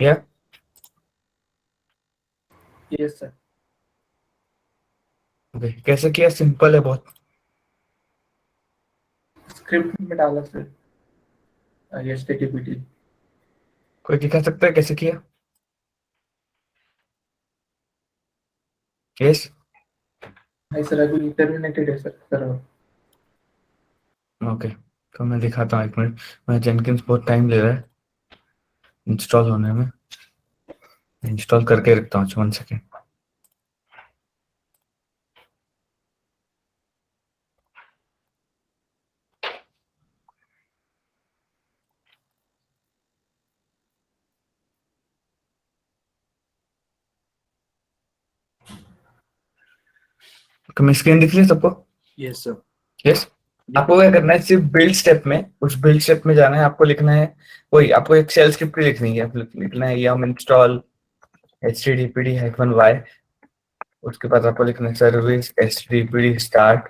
या yes sir. कैसे किया? सिंपल है बहुत। स्क्रिप्ट में डाला sir, H T T P T. कोई दिखा सकता है कैसे किया? यस। नहीं सर, अभी टर्मिनेटेड है सर सर्वर। ओके, तो मैं दिखाता हूँ, 1 मिनट। मैं जेनकिंस बहुत टाइम ले रहा है इंस्टॉल होने में। इंस्टॉल करके रखता हूँ 1 सेकेंड। तो मैं स्क्रीन दिख रही है सबको? Yes sir. यस। आपको क्या करना है, सिर्फ बिल्ड स्टेप में, उस बिल्ड स्टेप में जाना है। आपको लिखना है वही, आपको एक शेल स्क्रिप्ट लिखनी है। लिखना है यम इंस्टॉल httpd-y। उसके बाद आपको लिखना है सर्विस httpd स्टार्ट।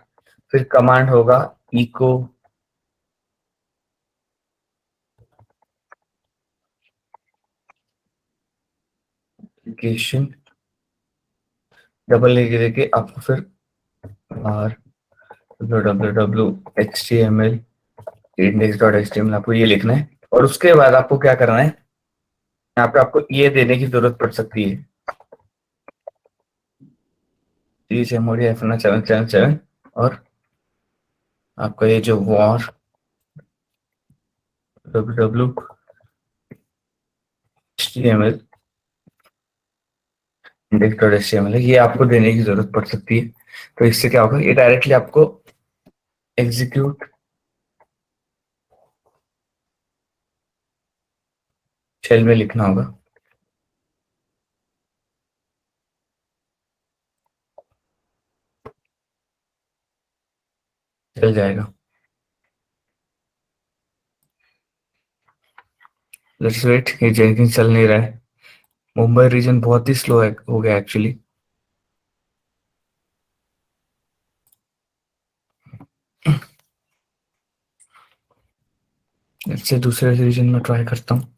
फिर कमांड होगा इको एप्लीकेशन, डबल ए देके आपको फिर आर www.html index.html आपको ये लिखना है। और उसके बाद आपको क्या करना है, यहाँ पे आपको ये देने की जरूरत पड़ सकती है, मोडी -777। और आपका ये जो वॉर www.html index.html है, ये आपको देने की जरूरत पड़ सकती है। तो इससे क्या होगा, ये डायरेक्टली आपको एग्जीक्यूट शेल में लिखना होगा। चल जाएगा। लेट्स वेट, ये जेनकिंस चल नहीं रहा है। मुंबई रीजन बहुत ही स्लो हो गया एक्चुअली। इससे दूसरे रीजन में ट्राई करता हूँ।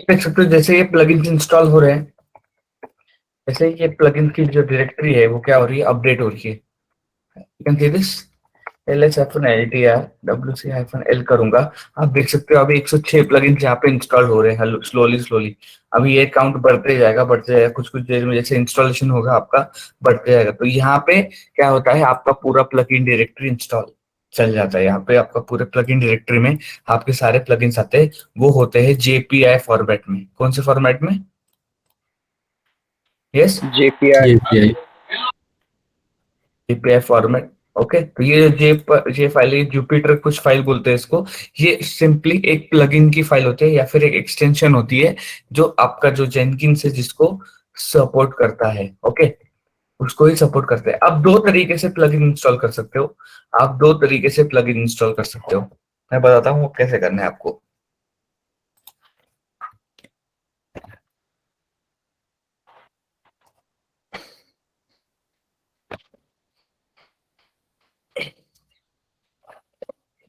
देख सकते हो जैसे ये प्लगइन्स इंस्टॉल हो रहे हैं, जैसे ये प्लगइन की जो डायरेक्टरी है वो क्या हो रही है, अपडेट हो रही है। You can see this ls-ltr-wc-l करूंगा। आप देख सकते हो अभी 106 प्लगइन्स यहाँ पे इंस्टॉल हो रहे हैं स्लोली स्लोली। अभी ये काउंट बढ़ते जाएगा, कुछ कुछ देर में जैसे इंस्टॉलेशन होगा आपका बढ़ते जाएगा। तो यहाँ पे क्या होता है, आपका पूरा प्लगइन डायरेक्टरी इंस्टॉल चल जाता है। यहाँ पे आपका पूरे प्लगइन डायरेक्टरी में आपके सारे प्लगइन्स आते हैं। वो होते हैं जेपीआई फॉर्मेट में। कौन से फॉर्मेट में? Yes, JPI। API। JPI format. Okay, तो ये जे फाइल, ये जुपिटर कुछ फाइल बोलते हैं इसको। ये सिंपली एक प्लगइन की फाइल होती है या फिर एक एक्सटेंशन होती है जो आपका जो जेनकिंस है जिसको सपोर्ट करता है। ओके, उसको ही सपोर्ट करते हैं। आप दो तरीके से प्लगइन इंस्टॉल कर सकते हो। आप दो तरीके से प्लगइन इंस्टॉल कर सकते हो। मैं बताता हूँ वो कैसे करना है आपको।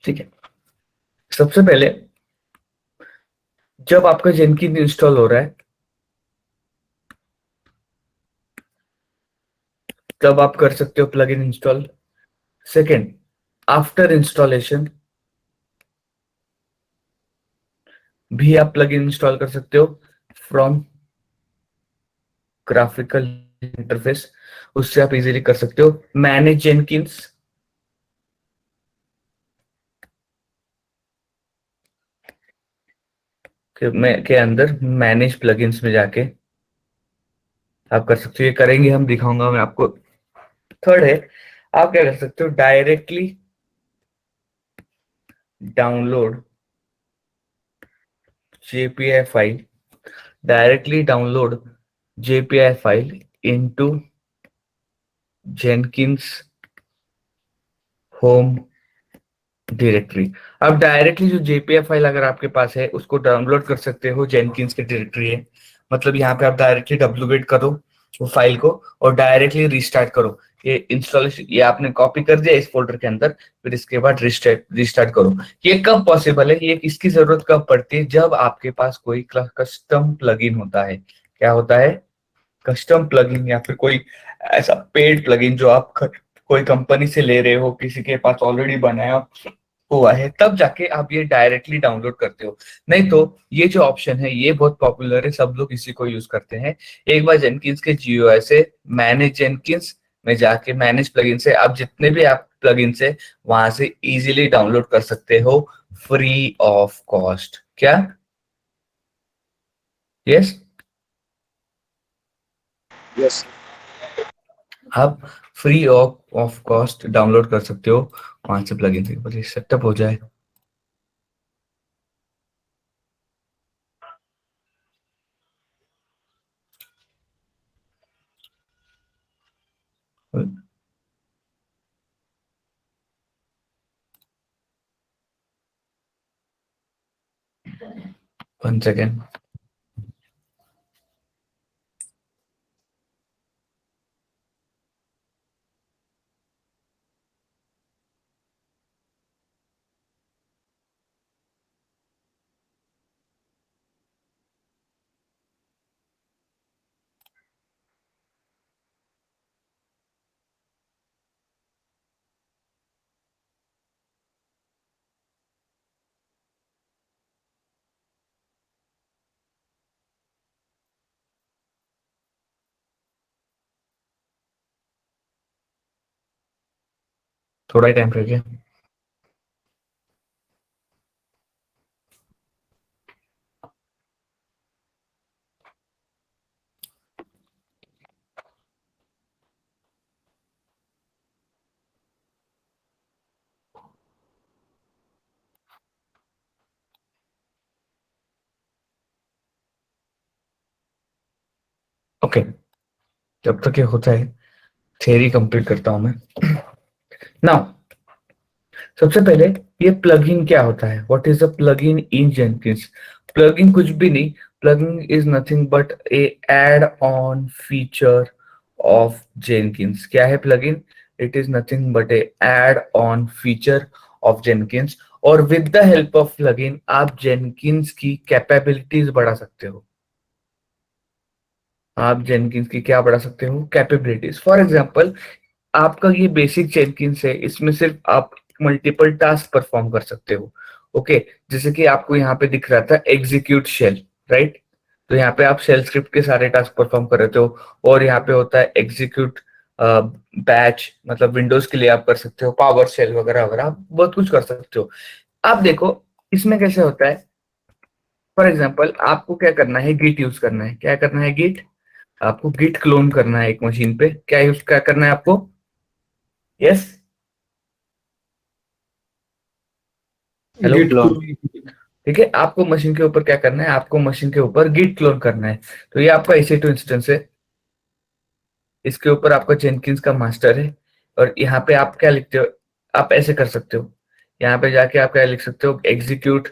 ठीक है, सबसे पहले जब आपका जेनकिन इंस्टॉल हो रहा है तब आप कर सकते हो plugin install. Second, after installation भी आप प्लगइन इंस्टॉल कर सकते हो फ्रॉम ग्राफिकल इंटरफेस। उससे आप इजीली कर सकते हो। मैनेज जेनकिंस, के अंदर मैनेज प्लगइन्स में जाके आप कर सकते हो। ये करेंगे हम, दिखाऊंगा मैं आपको। थर्ड है, आप क्या कर सकते हो, directly download JPI file, directly download JPI file into Jenkins home directory. अब डायरेक्टली जो JPI फाइल अगर आपके पास है उसको डाउनलोड कर सकते हो, जेनकिंस की डायरेक्टरी है, मतलब यहाँ पे आप डायरेक्टली डब्ल्यूगेट करो वो फाइल को और डायरेक्टली रिस्टार्ट करो। ये इंस्टॉलेशन ये आपने कॉपी कर दिया इस फोल्डर के अंदर, फिर इसके बाद रिस्टार्ट करो। ये कब पॉसिबल है, ये किसकी जरूरत कब पड़ती है, जब आपके पास कोई कस्टम प्लगइन होता है। क्या होता है, कस्टम प्लगइन, या फिर कोई ऐसा पेड प्लगइन जो आप कोई कंपनी से ले रहे हो, किसी के पास ऑलरेडी बनाया हुआ है, तब जाके आप ये डायरेक्टली डाउनलोड करते हो। नहीं तो ये जो ऑप्शन है ये बहुत पॉपुलर है, सब लोग इसी को यूज करते हैं। एक बार जेनकिंस के GUI से मैनेज जेनकिंस में जाके मैनेज प्लगइन से आप जितने भी आप प्लगइन से वहां से इजीली डाउनलोड कर सकते हो, फ्री ऑफ कॉस्ट। क्या? Yes, yes. आप फ्री ऑफ कॉस्ट डाउनलोड कर सकते हो वहां से प्लगइन से। बस सेटअप हो जाए। One second. थोड़ा ही टाइम रह गया। ओके, जब तक ये होता है थ्योरी कंप्लीट करता हूं मैं। नाउ सबसे पहले ये प्लगइन क्या होता है, what is a plugin in Jenkins. Plugin कुछ भी नहीं, plugin is nothing but a add on feature of Jenkins. क्या है प्लगइन? It is nothing but a add on feature of Jenkins. और with the help of plugin आप Jenkins की capabilities बढ़ा सकते हो। आप जेनकिंस की क्या बढ़ा सकते हो? कैपेबिलिटीज। फॉर एग्जाम्पल, आपका ये बेसिक जेनकिंस है, इसमें सिर्फ आप मल्टीपल टास्क परफॉर्म कर सकते हो। ओके, जैसे कि आपको यहाँ पे दिख रहा था एग्जीक्यूट शेल, राइट? तो यहाँ पे आप शेल स्क्रिप्ट के सारे टास्क परफॉर्म कर रहे हो। और यहाँ पे होता है एग्जीक्यूट बैच, मतलब विंडोज के लिए आप कर सकते हो, पावर शेल वगैरह वगैरह, आप बहुत कुछ कर सकते हो। आप देखो इसमें कैसे होता है। फॉर एग्जाम्पल, आपको क्या करना है, गिट यूज करना है। क्या करना है? गिट। आपको गिट क्लोन करना है एक मशीन पे। क्या करना है आपको? Yes, hello. Git clone. ठीक है, आपको मशीन के ऊपर क्या करना है, आपको मशीन के ऊपर गिट क्लोन करना है। तो ये आपका EC2 इंस्टेंस है, इसके ऊपर आपका जेनकिंस का मास्टर है। और यहाँ पे आप क्या लिखते हो, आप ऐसे कर सकते हो, यहाँ पे जाके आप क्या लिख सकते हो, एग्जीक्यूट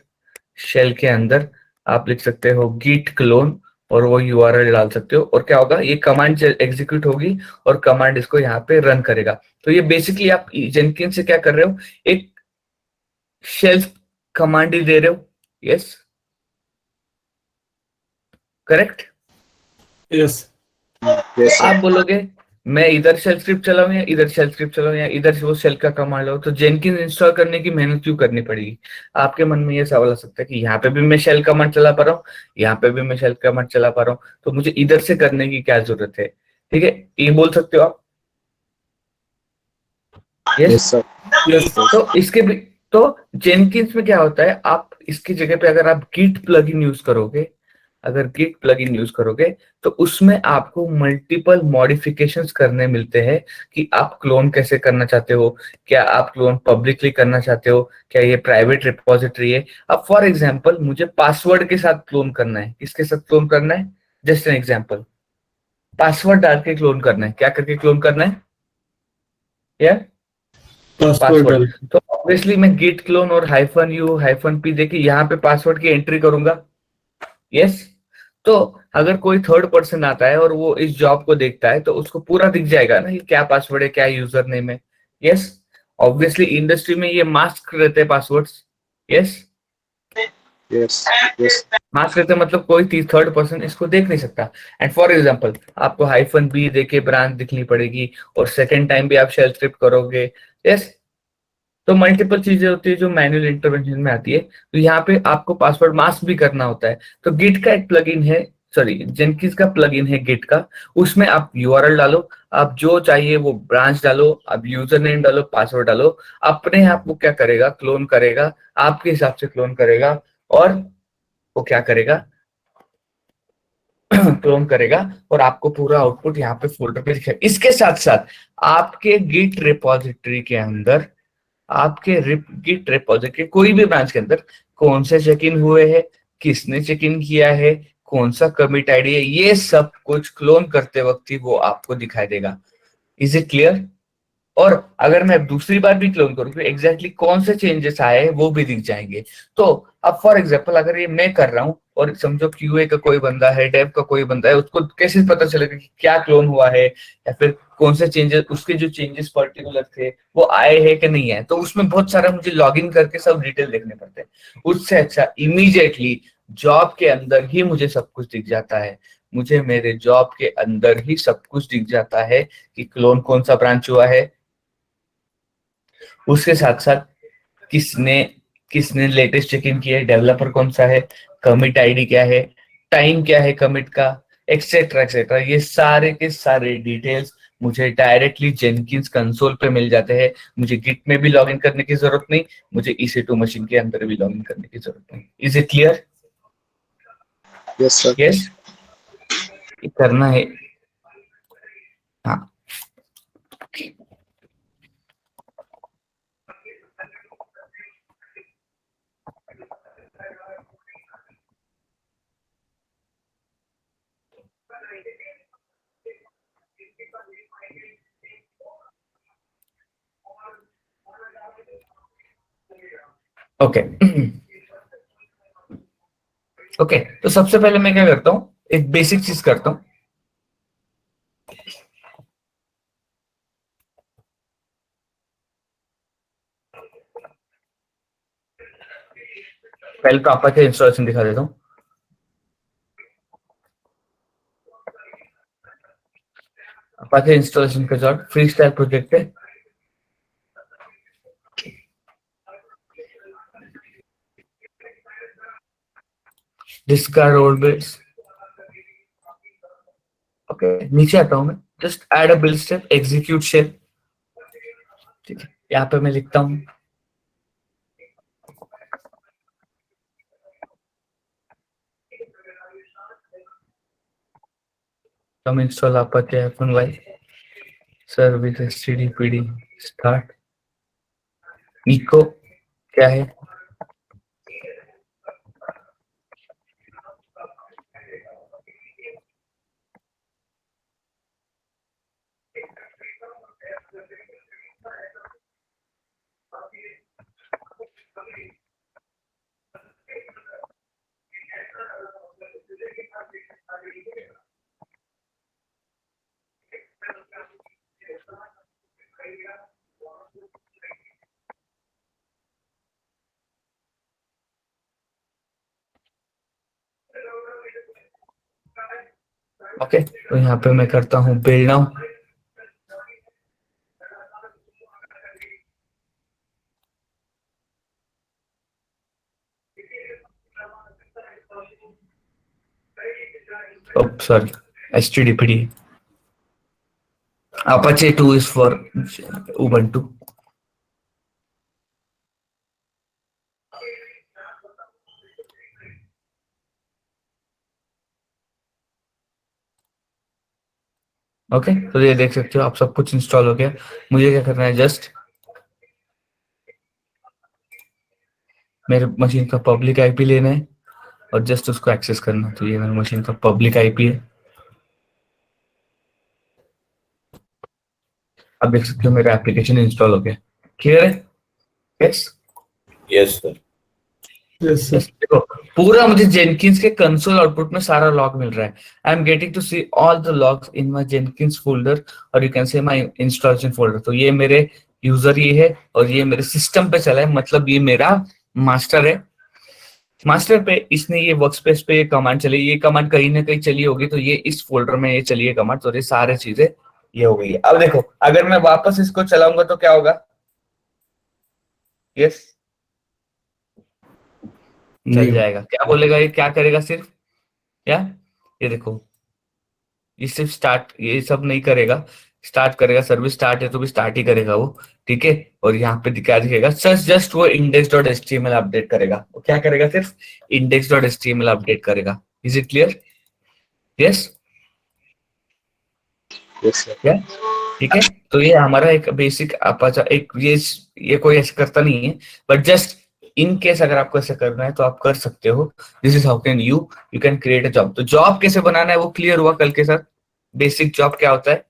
शेल के अंदर आप लिख सकते हो गिट क्लोन, और वो URL डाल सकते हो। और क्या होगा, ये कमांड एग्जीक्यूट होगी और कमांड इसको यहाँ पे रन करेगा। तो ये बेसिकली आप जेनकिंस से क्या कर रहे हो, एक शेल कमांड ही दे रहे हो। Yes, correct. यस। यस आप सर। बोलोगे मैं इधर शेल स्क्रिप्ट चलाऊं या इधर शेल स्क्रिप्ट चलाऊं या इधर से वो शेल का कमांड लो, तो जेनकिंस इंस्टॉल करने की मेहनत क्यों करनी पड़ेगी? आपके मन में ये सवाल आ सकता है कि यहाँ पे भी मैं शेल कमांड चला पा रहा हूँ, यहाँ पे भी मैं शेल कमांड चला पा रहा हूँ, तो मुझे इधर से करने की क्या जरूरत है? ठीक है, ये बोल सकते हो आप। यस। Yes sir. यस। तो इसके भी, तो जेनकिंस में क्या होता है, आप इसकी जगह पे अगर आप गिट प्लगइन यूज करोगे, अगर गिट प्लगइन यूज करोगे तो उसमें आपको मल्टीपल मॉडिफिकेशंस करने मिलते हैं कि आप क्लोन कैसे करना चाहते हो, क्या आप क्लोन पब्लिकली करना चाहते हो, क्या ये प्राइवेट रिपोजिटरी है। अब फॉर एग्जांपल मुझे पासवर्ड के साथ क्लोन करना है, किसके साथ क्लोन करना है, जस्ट एन एग्जांपल, पासवर्ड डाल के क्लोन करना है, क्या करके क्लोन करना है यार, पासवर्ड पासवर्ड। डाल। तो ऑब्वियसली मैं गिट क्लोन और -u -p देके यहाँ पे पासवर्ड की एंट्री करूंगा, यस। तो अगर कोई थर्ड पर्सन आता है और वो इस जॉब को देखता है तो उसको पूरा दिख जाएगा ना कि क्या पासवर्ड है, क्या यूजर नेम है, यस। ऑब्वियसली इंडस्ट्री में ये मास्क रहते हैं passwords, yes. Yes, yes, mask रहते हैं मतलब कोई थर्ड पर्सन इसको देख नहीं सकता। एंड फॉर एग्जांपल आपको -b देके ब्रांच दिखनी पड़ेगी और सेकंड टाइम भी आप शेल स्क्रिप्ट करोगे, यस। तो मल्टीपल चीजें होती है जो मैनुअल इंटरवेंशन में आती है। तो यहाँ पे आपको पासवर्ड मास्क भी करना होता है। तो गिट का एक प्लगइन है, सॉरी जेनकिंस का प्लगइन है गिट का, उसमें आप यूआरएल डालो, आप जो चाहिए वो ब्रांच डालो, आप यूजर नेम डालो, पासवर्ड डालो, अपने आप वो क्या करेगा, क्लोन करेगा, आपके हिसाब से क्लोन करेगा और वो क्या करेगा क्लोन करेगा और आपको पूरा आउटपुट यहाँ पे फोल्डर पे दिखेगा। इसके साथ साथ आपके गिट रिपोजिटरी के अंदर, आपके गिट रिपोजिटरी कोई भी ब्रांच के अंदर कौन से चेक इन हुए हैं, किसने चेक इन किया है, कौन सा कमिट आईडी है, ये सब कुछ क्लोन करते वक्त ही वो आपको दिखाई देगा। Is it clear? और अगर मैं दूसरी बार भी क्लोन करूँ तो एग्जैक्टली कौन से चेंजेस आए हैं वो भी दिख जाएंगे। तो अब फॉर एग्जांपल अगर ये मैं कर रहा हूँ और समझो क्यूए का कोई बंदा है, डेव का कोई बंदा है, उसको कैसे पता चलेगा कि क्या क्लोन हुआ है या फिर कौन से चेंजेस, उसके जो चेंजेस पर्टिकुलर थे वो आए हैं कि नहीं है। तो उसमें बहुत सारा मुझे लॉग इन करके सब डिटेल देखने पड़ते हैं। उससे अच्छा इमीडिएटली जॉब के अंदर ही मुझे सब कुछ दिख जाता है, मुझे मेरे जॉब के अंदर ही सब कुछ दिख जाता है कि क्लोन कौन सा ब्रांच हुआ है, उसके साथ साथ किसने किसने लेटेस्ट चेक इन किया है, डेवलपर कौन सा है, कमिट आईडी क्या है, टाइम क्या है कमिट का, एक्सेट्रा एक्सेट्रा। ये सारे के सारे डिटेल्स मुझे डायरेक्टली जेनकिंस कंसोल पे मिल जाते हैं। मुझे गिट में भी लॉगिन करने की जरूरत नहीं, मुझे EC2 मशीन के अंदर भी लॉगिन करने की जरूरत नहीं। Is it clear? yes, sir. Yes, करना है। हाँ, ओके ओके। तो सबसे पहले मैं क्या करता हूँ, एक बेसिक चीज करता हूँ। पहले तो आपका इंस्टॉलेशन दिखा देता हूँ। अपाचे इंस्टॉलेशन का जॉब फ्री स्टाइल प्रोजेक्ट है। जिसका रोल बेस, ओके नीचे आता हूं मैं, just add a build step execute shell. ठीक है, यहाँ पे मैं लिखता हूँ कम install apache -y service stdpd start. Echo क्या है, ओके। तो यहाँ पे मैं करता हूँ build now. Sorry, stdpd apache 2 is for ubuntu। Okay, तो ये देख सकते हो आप सब कुछ इंस्टॉल हो गया। मुझे क्या करना है, जस्ट मेरे मशीन का पब्लिक आईपी लेना है और जस्ट उसको एक्सेस करना है। तो ये मेरे मशीन का पब्लिक आईपी है। आप देख सकते हो मेरा एप्लीकेशन इंस्टॉल हो गया। क्लियर है? Yes yes sir. Yes, sir. Yes. देखो पूरा मुझे जेनकिंस के कंसोल आउटपुट में सारा लॉग मिल रहा है। I am getting to see all the logs in my Jenkins folder और you can say my installation folder. तो ये मेरे यूजर ये है और ये मेरे सिस्टम पे चला है, मतलब ये मेरा मास्टर है। मास्टर पे इसने ये वर्कस्पेस पे ये कमांड चली, ये कमांड कहीं ना कहीं चली होगी, तो ये इस फोल्डर में ये चली है कमांड। तो ये सारे चीजें ये हो गई है। अब देखो अगर मैं वापस इसको चलाऊंगा तो क्या होगा? यस, चल जाएगा। क्या बोलेगा ये, क्या करेगा सिर्फ? क्या? ये देखो ये सिर्फ स्टार्ट, ये सब नहीं करेगा। स्टार्ट करेगा, सर्विस स्टार्ट है तो भी स्टार्ट ही करेगा वो। ठीक है, और यहाँ पे क्या दिखेगा, जस्ट वो इंडेक्स डॉट एचटीएमएल अपडेट करेगा। वो क्या करेगा? सिर्फ इंडेक्स डॉट एचटीएमएल अपडेट करेगा। Is it clear? Yes Yes, sir. क्या? ठीक है, तो ये हमारा एक बेसिक अपाचा एक ये कोई ऐसा करता नहीं है, बट जस्ट इन केस अगर आपको ऐसा करना है तो आप कर सकते हो। This is how can you can create a job. तो जॉब कैसे बनाना है वो क्लियर हुआ कल के साथ। बेसिक जॉब क्या होता है?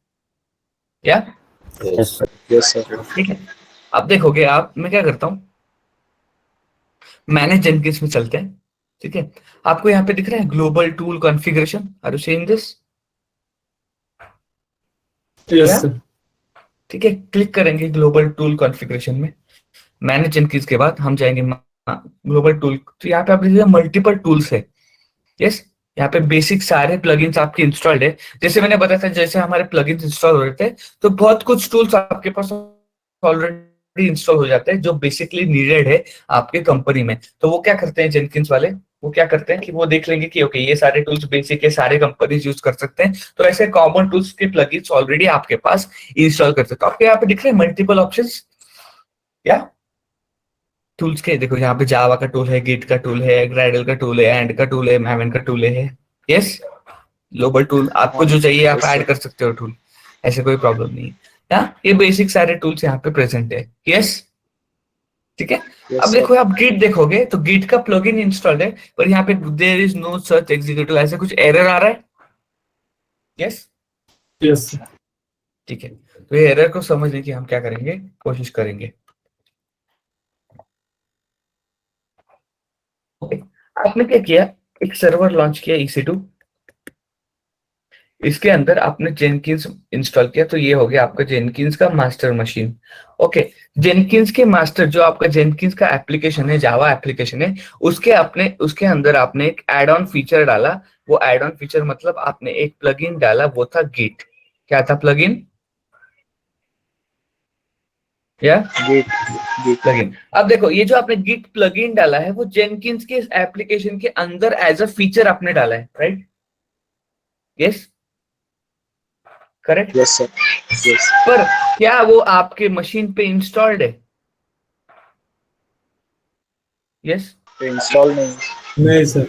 क्या? Yes Yes, sir. ठीक है, अब देखोगे आप, मैं क्या करता हूँ, मैनेज जेनकिंस में चलते हैं। ठीक है, आपको यहाँ पे दिख रहा है global tool configuration. Are you seeing this? Yes, क्या? sir. ठीक है, क्लिक करेंगे ग्लोबल टूल कॉन्फ़िगरेशन में। मैनेज जेनकिंस के बाद हम जाएंगे ग्लोबल टूल। तो यहाँ पे आप देखिए मल्टीपल टूल्स है। यस, यहाँ पे बेसिक सारे प्लगइन्स आपके इंस्टॉल्ड है। जैसे मैंने बताया था, जैसे हमारे प्लगइन्स इंस्टॉल हो रहे थे तो बहुत कुछ टूल्स आपके पास ऑलरेडी इंस्टॉल हो जाते हैं जो बेसिकली नीडेड है आपके कंपनी में। तो वो क्या करते हैं जेनकिंस वाले, वो क्या करते हैं कि वो देख लेंगे कि ओके ये सारे टूल्स बेसिक है, सारे कंपनीज यूज कर सकते हैं, तो ऐसे कॉमन टूल्स के प्लगइन्स ऑलरेडी आपके पास इंस्टॉल कर सकते हैं। तो आपके यहाँ पे दिख रहे हैं मल्टीपल ऑप्शंस। या टूल्स के देखो, यहाँ पे जावा का टूल है, गिट का टूल है, ग्राइडल का टूल है, एंड का टूल है, मैवन का टूल है। यस, ग्लोबल टूल आपको जो चाहिए आप Yes, ऐड sir. कर सकते हो टूल, ऐसे कोई प्रॉब्लम नहीं है। ये बेसिक सारे टूल्स यहाँ पे प्रेजेंट है। यस, ठीक है। Yes, अब sir. देखो आप गिट देखोगे तो गिट का प्लगइन इंस्टॉल्ड है, पर यहाँ पे there is no search executive, ऐसे कुछ एरर आ रहा है। Yes, Yes, sir. ठीक है, तो ये एरर को समझने की हम क्या करेंगे, कोशिश करेंगे। ओके, आपने क्या किया, एक सर्वर लॉन्च किया EC2, इसके अंदर आपने जेनकिंस इंस्टॉल किया, तो ये हो गया आपका जेनकिंस का मास्टर मशीन। ओके, जेनकिंस के मास्टर जो आपका जेनकिंस का एप्लीकेशन है, जावा एप्लीकेशन है, उसके अंदर आपने एक एड ऑन फीचर डाला। वो एड ऑन फीचर मतलब आपने एक प्लगइन डाला, वो था गिट। क्या था प्लगइन? या Git. Git. प्लगइन। अब देखो ये जो आपने गिट प्लगइन डाला है वो जेनकिंस के एप्लीकेशन के अंदर एज अ फीचर आपने डाला है, right? Yes, correct. Yes, sir. Yes. पर क्या वो आपके मशीन पे इंस्टॉल्ड है? यस, Install नहीं. नहीं सर।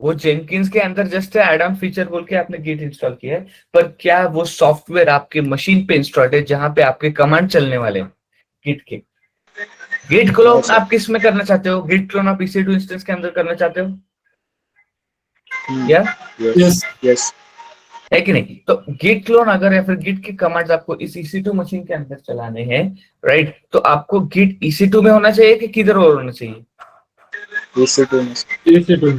वो जेनकिंस के अंदर जस्ट एड ऑन फीचर बोल के आपने गिट इंस्टॉल किया है, पर क्या वो सॉफ्टवेयर आपके मशीन पे इंस्टॉल्ड है जहां पे आपके कमांड चलने वाले हैं गिट के? Git clone No, sir. आप किस में करना चाहते हो? गिट क्लोन आप EC2 इंस्टेंस के अंदर करना चाहते हो Hmm. या? Yes. Yes. है कि नहीं? तो गिट क्लोन अगर या फिर गिट के कमांड्स आपको इस EC2 मशीन के अंदर चलाने हैं, राइट, तो आपको गिट EC2 में होना चाहिए कि किधर और होना चाहिए? EC2 में.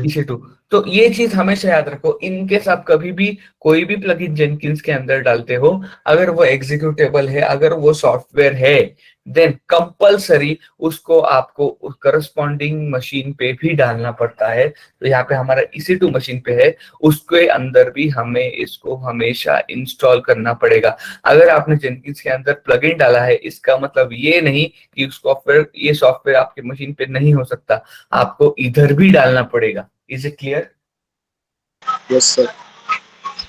EC2। तो ये चीज हमेशा याद रखो, इनकेस आप कभी भी कोई भी प्लगइन जेनकिंस के अंदर डालते हो, अगर वो एग्जीक्यूटेबल है, अगर वो सॉफ्टवेयर है, देन कंपलसरी उसको आपको करस्पॉन्डिंग मशीन पे भी डालना पड़ता है। तो यहाँ पे हमारा EC2 मशीन पे है, उसके अंदर भी हमें इसको हमेशा इंस्टॉल करना पड़ेगा। अगर आपने जेनकिंस के अंदर प्लगइन डाला है, इसका मतलब ये नहीं कि ये सॉफ्टवेयर आपके मशीन पे नहीं हो सकता, आपको इधर भी डालना पड़ेगा। Is it clear? Yes, sir.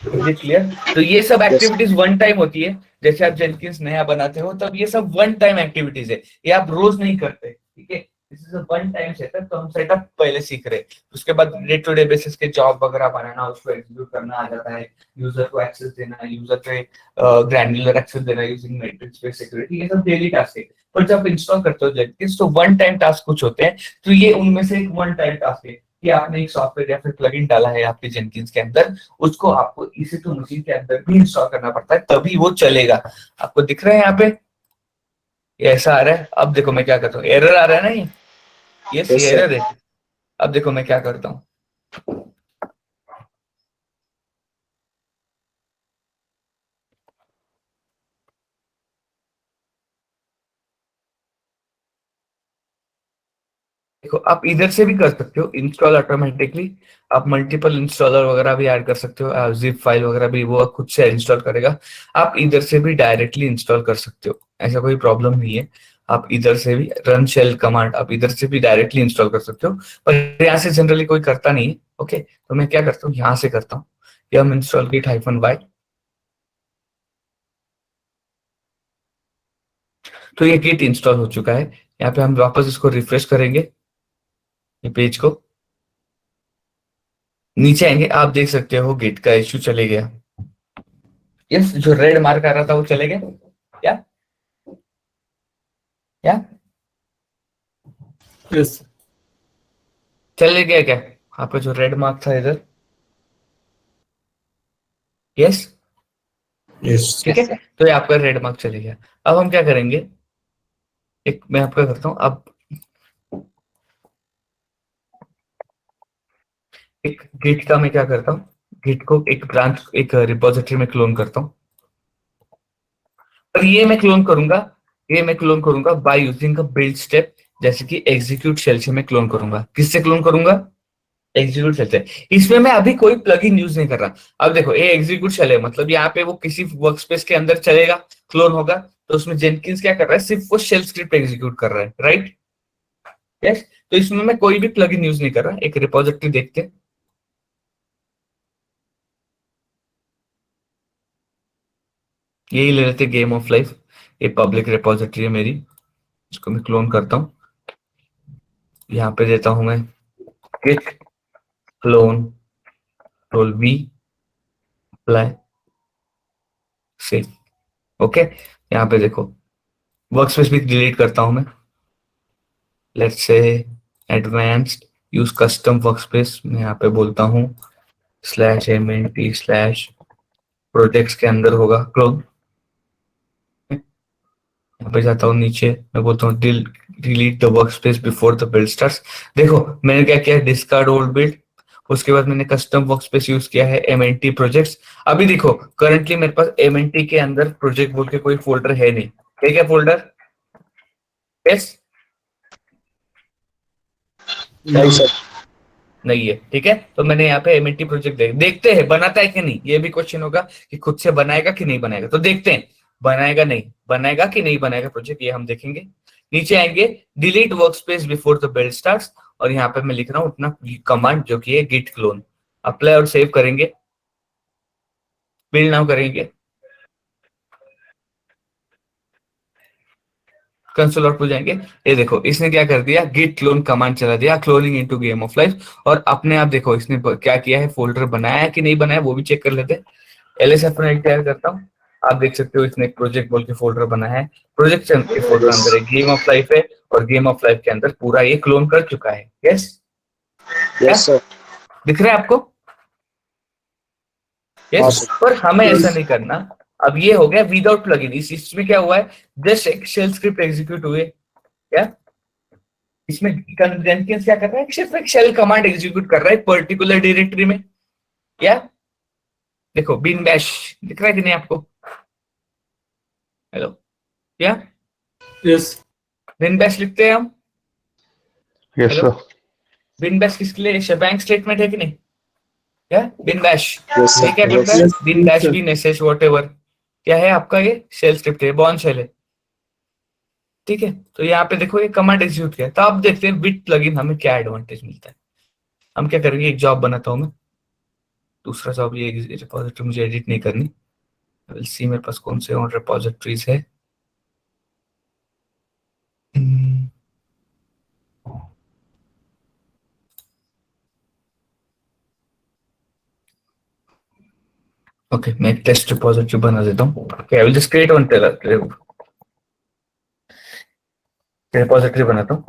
Is it clear? तो ये सब Yes. एक्टिविटीज वन टाइम होती है। जैसे आप जेनकिंस नया बनाते हो तब ये सब वन टाइम एक्टिविटीज है, ये आप रोज नहीं करते। ठीक है, this is a one time setup, तो हम सेटअप पहले सीख रहे हैं, उसके बाद डे टू डे बेसिस के जॉब वगैरह बनाना, उसको एग्जीक्यूट करना आ जाता है, यूजर को एक्सेस देना, यूजर पे ग्रैन्युलर एक्सेस देना यूजिंग मैट्रिक्स बेस्ड सिक्योरिटी, ये सब डेली टास्क है। पर जब इंस्टॉल करते हो जेनकिंस तो वन टाइम टास्क कुछ होते हैं, तो ये उनमें से एक वन टाइम टास्क है कि आपने एक सॉफ्टवेयर या फिर प्लगइन डाला है आपके जेनकिंस के अंदर, उसको आपको EC2 मशीन के अंदर भी इंस्टॉल करना पड़ता है, तभी वो चलेगा। आपको दिख रहा है यहाँ पे ये ऐसा आ रहा है। अब देखो मैं क्या करता हूँ, एरर आ रहा है ना ये, Yes, ये sir. एरर है। अब देखो मैं क्या करता हूँ, देखो आप इधर से भी कर सकते हो इंस्टॉल ऑटोमेटिकली, आप मल्टीपल इंस्टॉलर वगैरह भी ऐड कर सकते हो, आप जिप फाइल वगैरह भी वो खुद से इंस्टॉल करेगा। आप इधर से भी डायरेक्टली इंस्टॉल कर सकते हो, ऐसा कोई प्रॉब्लम नहीं है। आप इधर से भी रन शेल कमांड आप इधर से भी डायरेक्टली इंस्टॉल कर सकते हो, पर यहाँ से जनरली कोई करता नहीं है। ओके, तो मैं क्या करता हूँ, यहाँ से करता हूँ, यम इंस्टॉल गिट -y। तो ये गिट इंस्टॉल हो चुका है। यहाँ पे हम वापस इसको रिफ्रेश करेंगे, ये पेज को नीचे आएंगे, आप देख सकते हो गिट का इश्यू चले गया। यस, जो रेड मार्क आ रहा था वो चले गया क्या? क्या यस चले गया क्या? आपका जो रेड मार्क था इधर, यस यस ठीक है, तो ये आपका रेड मार्क चले गया। अब हम क्या करेंगे, एक मैं आपका करता हूँ, अब एक गिट का मैं क्या करता हूँ, गिट को एक ब्रांच एक रिपोजिटरी में क्लोन करता हूँ। और ये मैं क्लोन करूंगा बाय यूजिंग अ बिल्ड स्टेप, जैसे कि एग्जीक्यूट शेल से मैं क्लोन करूंगा। किससे क्लोन करूंगा? एग्जीक्यूट शेल से। इसमें मैं अभी कोई प्लगइन यूज नहीं कर रहा। अब देखो ये एग्जीक्यूट शेल है, मतलब यहाँ पे वो किसी वर्कस्पेस के अंदर चलेगा, क्लोन होगा, तो उसमें जेनकिंस क्या कर रहा है, सिर्फ वो शेल स्क्रिप्ट एग्जीक्यूट कर रहा है, राइट? यस, तो इसमें मैं कोई भी प्लगइन यूज नहीं कर रहा। एक रिपोजिटरी देखते हैं, यही ले लेते गेम ऑफ लाइफ, ये पब्लिक रिपोजिटरी है मेरी, इसको मैं क्लोन करता हूँ। यहाँ पे देता हूं मैं git clone control V apply save. Okay, यहाँ पे देखो वर्कस्पेस भी डिलीट करता हूं मैं, let's say advanced use custom workspace, मैं यहाँ पे बोलता हूँ /mnt/प्रोजेक्ट्स के अंदर होगा क्लोन। यहाँ पे जाता हूँ नीचे, मैं बोलता हूँ delete the workspace before the build starts. देखो मैंने क्या किया, डिस्कार्ड ओल्ड बिल्ड, उसके बाद मैंने कस्टम वर्कस्पेस यूज किया है MNT प्रोजेक्ट्स। अभी देखो करंटली मेरे पास MNT के अंदर प्रोजेक्ट बोल के कोई फोल्डर है नहीं, ठीक है फोल्डर? यस, नहीं सर. नहीं है, ठीक है। तो मैंने यहाँ पे MNT प्रोजेक्ट देखते हैं बनाता है कि नहीं, ये भी क्वेश्चन होगा कि खुद से बनाएगा कि नहीं बनाएगा, तो देखते हैं बनाएगा नहीं बनाएगा कि नहीं बनाएगा प्रोजेक्ट, ये हम देखेंगे। नीचे आएंगे, delete workspace before the build starts, और यहाँ पे मैं लिख रहा हूँ अपना कमांड जो कि है गिट क्लोन। अप्लाई और सेव करेंगे, बिल्ड नाउ करेंगे, कंसोल आउटपुट जाएंगे। ये देखो इसने क्या कर दिया, गिट क्लोन कमांड चला दिया, cloning into game of life, और अपने आप देखो इसने क्या किया है, फोल्डर बनाया है कि नहीं बनाया वो भी चेक कर लेते हैं। LSF में तैयार करता हूँ, आप देख सकते हो इसने एक प्रोजेक्ट बोल के फोल्डर बनाया है, प्रोजेक्ट के फोल्डर Yes. अंदर एक गेम ऑफ लाइफ है, और गेम ऑफ लाइफ के अंदर पूरा ये क्लोन कर चुका है। यस, क्या Yes, sir. दिख रहा है आपको? हाँ यस, सर. पर हमें ऐसा नहीं करना। अब ये हो गया विदाउट प्लगइन, इसमें क्या हुआ है, जस्ट एक शेल स्क्रिप्ट एग्जीक्यूट हुए, क्या इसमें जेनकिंस क्या कर रहा है, सिर्फ एक शेल कमांड एग्जीक्यूट कर रहा है पर्टिकुलर डायरेक्टरी में। क्या देखो बिन बैश दिख रहा है कि नहीं आपको? हेलो, क्या यस बिन बैश लिखते हैं हम? Yes, hello, sir. Bin bash किसके लिए, शबैंग स्टेटमेंट है कि नहीं? क्या बिन बैश, Yes, sir. ये क्या करता है, Yes. बिन बैश बिन एसएच वॉटएवर, क्या है आपका, ये शेल स्क्रिप्ट है, बॉर्न शेल है, ठीक है। तो यहाँ पे देखो ये कमांड एग्जीक्यूट किया, तो आप देखते हैं विद प्लगइन हमें क्या एडवांटेज मिलता है। हम क्या करेंगे, एक जॉब बनाता हूँ मैं, दूसरा जॉब, ये रिपोजिटरी मुझे एडिट नहीं करनी, विल सी मेरे पास कौन से और रिपोजिटरीज है। ओके, मैं एक टेस्ट रिपोजिटरी बना देता हूँ। Okay, I will just create one repository बनाता हूँ।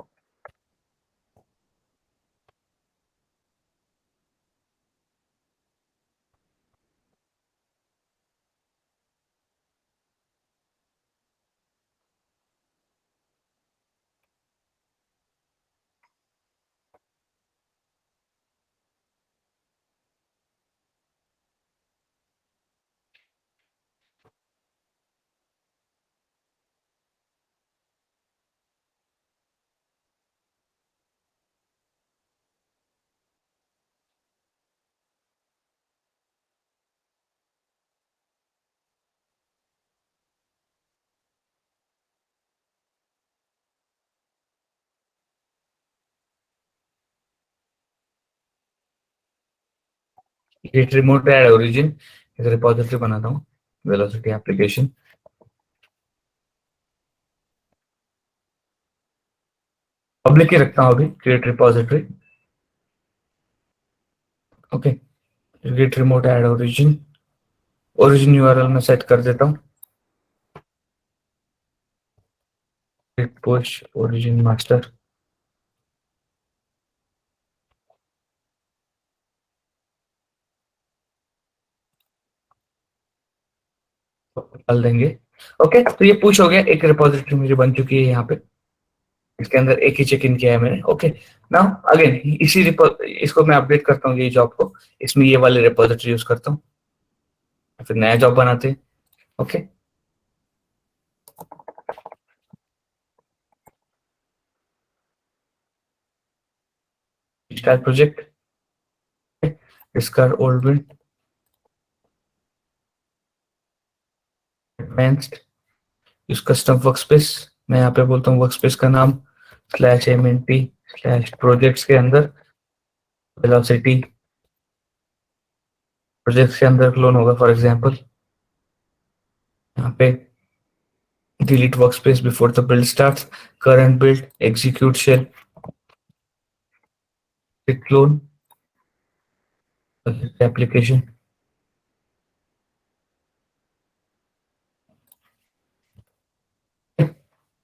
गेट रिमोट ऐड ओरिजिन एक रिपोजिटरी बनाता हूँ, वेलोसिटी एप्लीकेशन। पब्लिक ही रखता हूँ अभी, create repository. Okay, git remote add origin, origin URL में सेट कर देता हूँ पुश ओरिजिन मास्टर। डाल देंगे। ओके, तो ये पुश हो गया, एक रिपोजिटरी मुझे बन चुकी है यहाँ पे, इसके अंदर एक ही चेक इन किया है मैंने। ओके, नाउ अगेन इसको मैं अपडेट करता हूँ, ये जॉब को, इसमें ये वाले रिपोजिटरी यूज करता हूँ, फिर नया जॉब बनाते हैं। ओके, स्टार्ट प्रोजेक्ट, इसका old build advanced, use custom workspace. मैं यहाँ पे बोलता हूँ वर्कस्पेस का नाम /mnt/प्रोजेक्ट्स के अंदर वेलोसिटी प्रोजेक्ट्स के अंदर क्लोन होगा। फॉर एग्जांपल यहाँ पे delete workspace before the build starts, current build, execute shell, clone application.